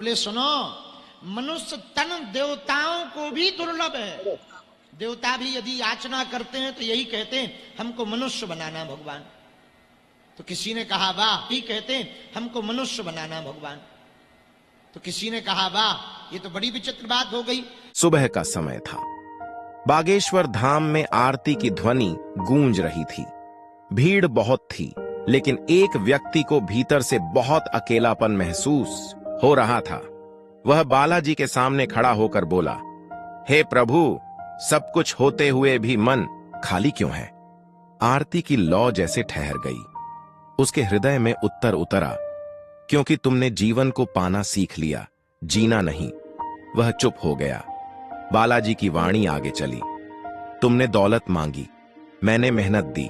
बोले सुनो, मनुष्य तन देवताओं को भी दुर्लभ है। देवता भी यदि याचना करते हैं तो यही कहते हैं हमको मनुष्य बनाना भगवान। तो किसी ने कहा वाह, ही कहते हैं हमको मनुष्य बनाना भगवान। तो किसी ने कहा वाह, ये तो बड़ी विचित्र बात हो गई। सुबह का समय था। बागेश्वर धाम में आरती की ध्वनि गूंज रही थी। भीड़ बहुत थी, लेकिन एक व्यक्ति को भीतर से बहुत अकेलापन महसूस हो रहा था। वह बालाजी के सामने खड़ा होकर बोला, हे प्रभु, सब कुछ होते हुए भी मन खाली क्यों है? आरती की लौ जैसे ठहर गई। उसके हृदय में उत्तर उतरा, क्योंकि तुमने जीवन को पाना सीख लिया, जीना नहीं। वह चुप हो गया। बालाजी की वाणी आगे चली, तुमने दौलत मांगी, मैंने मेहनत दी।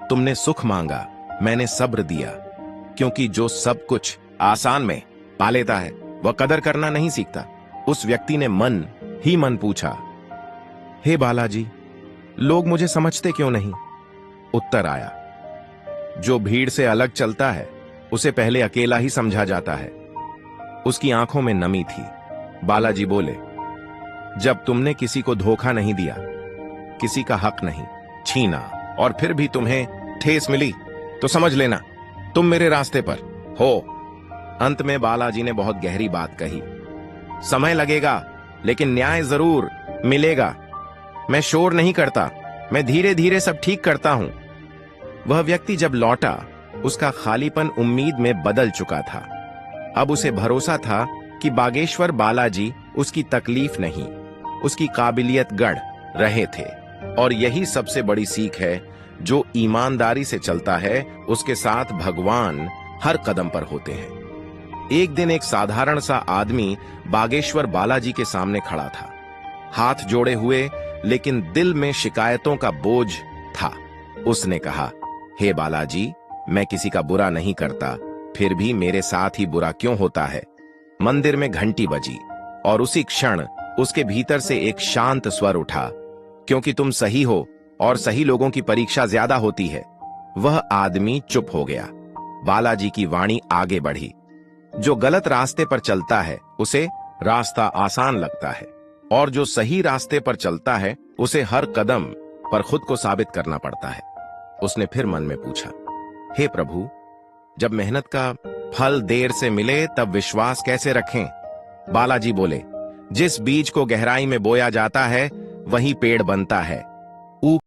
तुमने सुख मांगा, मैंने सब्र दिया। क्योंकि जो सब कुछ आसान में पा लेता है वह कदर करना नहीं सीखता। उस व्यक्ति ने मन ही मन पूछा, हे बालाजी, लोग मुझे समझते क्यों नहीं? उत्तर आया, जो भीड़ से अलग चलता है उसे पहले अकेला ही समझा जाता है। उसकी आंखों में नमी थी। बालाजी बोले, जब तुमने किसी को धोखा नहीं दिया, किसी का हक नहीं छीना, और फिर भी तुम्हें ठेस मिली, तो समझ लेना तुम मेरे रास्ते पर हो। अंत में बालाजी ने बहुत गहरी बात कही, समय लगेगा लेकिन न्याय जरूर मिलेगा। मैं शोर नहीं करता, मैं धीरे धीरे सब ठीक करता हूं। वह व्यक्ति जब लौटा, उसका खालीपन उम्मीद में बदल चुका था। अब उसे भरोसा था कि बागेश्वर बालाजी उसकी तकलीफ नहीं, उसकी काबिलियत गढ़ रहे थे। और यही सबसे बड़ी सीख है, जो ईमानदारी से चलता है उसके साथ भगवान हर कदम पर होते हैं। एक दिन एक साधारण सा आदमी बागेश्वर बालाजी के सामने खड़ा था, हाथ जोड़े हुए, लेकिन दिल में शिकायतों का बोझ था। उसने कहा, हे बालाजी, मैं किसी का बुरा नहीं करता, फिर भी मेरे साथ ही बुरा क्यों होता है? मंदिर में घंटी बजी और उसी क्षण उसके भीतर से एक शांत स्वर उठा, क्योंकि तुम सही हो और सही लोगों की परीक्षा ज्यादा होती है। वह आदमी चुप हो गया। बालाजी की वाणी आगे बढ़ी, जो गलत रास्ते पर चलता है उसे रास्ता आसान लगता है, और जो सही रास्ते पर चलता है उसे हर कदम पर खुद को साबित करना पड़ता है। उसने फिर मन में पूछा, हे प्रभु, जब मेहनत का फल देर से मिले तब विश्वास कैसे रखें? बालाजी बोले, जिस बीज को गहराई में बोया जाता है वही पेड़ बनता है।